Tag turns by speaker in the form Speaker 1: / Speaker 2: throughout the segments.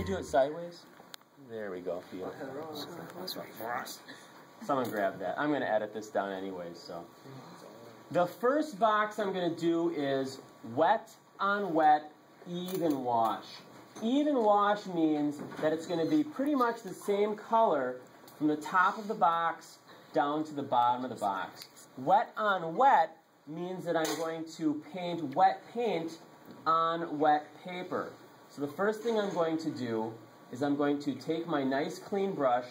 Speaker 1: you do it sideways? There we go. Someone grab that. I'm going to edit this down anyways. So, the first box I'm going to do is wet on wet, even wash. Even wash means that it's going to be pretty much the same color from the top of the box down to the bottom of the box. Wet on wet means that I'm going to paint wet paint on wet paper. So the first thing I'm going to do is I'm going to take my nice clean brush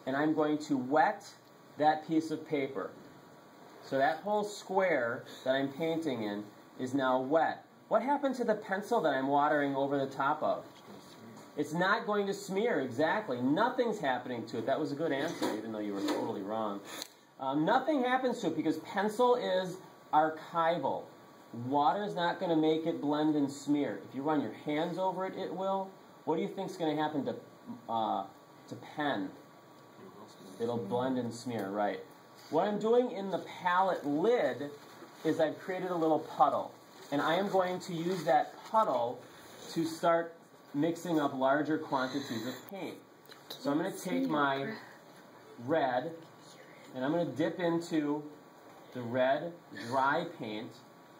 Speaker 1: and I'm going to wet that piece of paper. So that whole square that I'm painting in is now wet. What happened to the pencil that I'm watering over the top of? It's not going to smear, exactly. Nothing's happening to it. That was a good answer, even though you were totally wrong. Nothing happens to it because pencil is archival. Water is not going to make it blend and smear. If you run your hands over it, it will. What do you think is going to happen to pen? It'll blend and smear, right. What I'm doing in the palette lid is I've created a little puddle. And I am going to use that puddle to start mixing up larger quantities of paint. So I'm going to take my red and I'm going to dip into the red dry paint.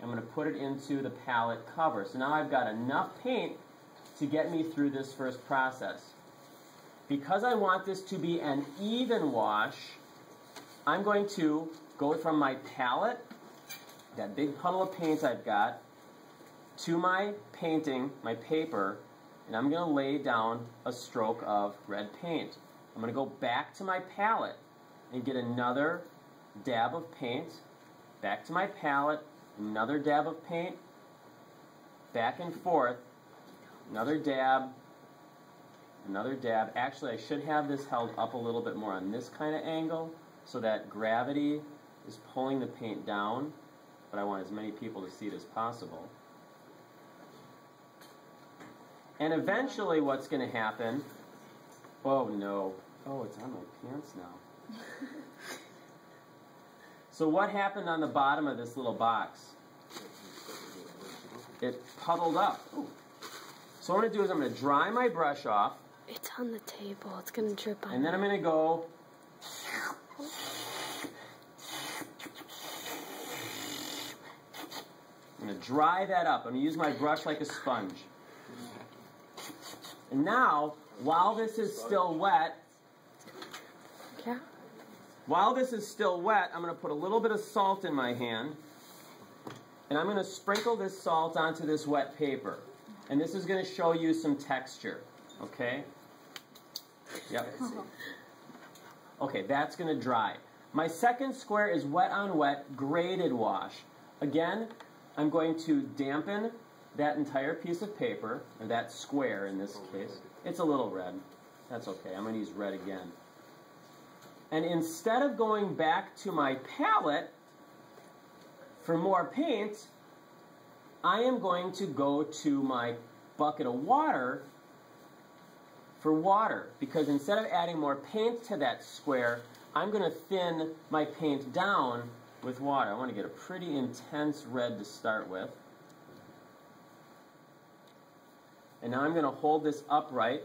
Speaker 1: I'm going to put it into the palette cover. So now I've got enough paint to get me through this first process. Because I want this to be an even wash, I'm going to go from my palette, that big puddle of paint I've got, to my painting, my paper, and I'm going to lay down a stroke of red paint. I'm going to go back to my palette and get another dab of paint, back to my palette, another dab of paint, back and forth, another dab, another dab. Actually, I should have this held up a little bit more on this kind of angle so that gravity is pulling the paint down, but I want as many people to see it as possible. And eventually what's going to happen, oh no, oh it's on my pants now. So what happened on the bottom of this little box? It puddled up. Ooh. So what I'm going to do is I'm going to dry my brush off.
Speaker 2: It's on the table. It's going to drip on.
Speaker 1: And then I'm going to go. I'm going to dry that up. I'm going to use my brush like a sponge. And now, while this is still wet,
Speaker 2: yeah.
Speaker 1: While this is still wet, I'm going to put a little bit of salt in my hand, and I'm going to sprinkle this salt onto this wet paper. And this is going to show you some texture, okay? Yep. Okay, that's going to dry. My second square is wet on wet, graded wash. Again, I'm going to dampen that entire piece of paper, or that square in this case. It's a little red. That's okay. I'm going to use red again. And instead of going back to my palette for more paint, I am going to go to my bucket of water for water. Because instead of adding more paint to that square, I'm going to thin my paint down with water. I want to get a pretty intense red to start with. And now I'm going to hold this upright.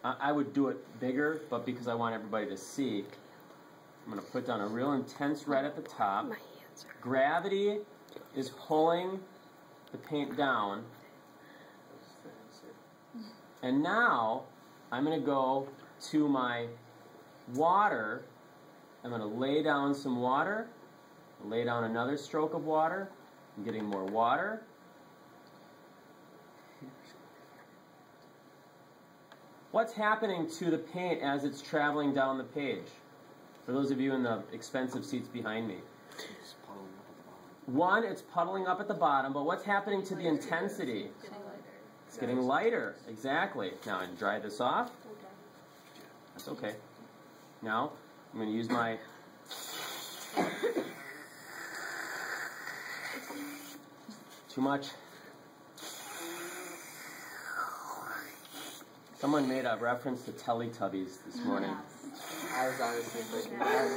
Speaker 1: I would do it bigger, but because I want everybody to see, I'm going to put down a real intense red at the top. Gravity is pulling the paint down. And now I'm going to go to my water. I'm going to lay down some water, lay down another stroke of water. I'm getting more water. What's happening to the paint as it's traveling down the page? For those of you in the expensive seats behind me. One, it's puddling up at the bottom, but what's happening to the intensity? It's getting lighter, exactly. Now, I dry this off. That's okay. Now, I'm going to use my... Too much. Someone made a reference to Teletubbies this morning.
Speaker 3: I was honestly thinking that.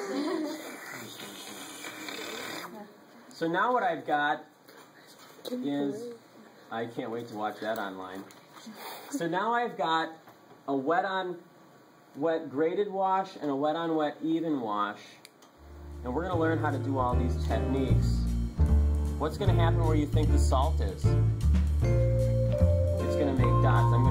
Speaker 1: So now what I've got is I can't wait to watch that online. So now I've got a wet on wet graded wash and a wet on wet even wash. And we're going to learn how to do all these techniques. What's going to happen where you think the salt is? It's going to make dots. I'm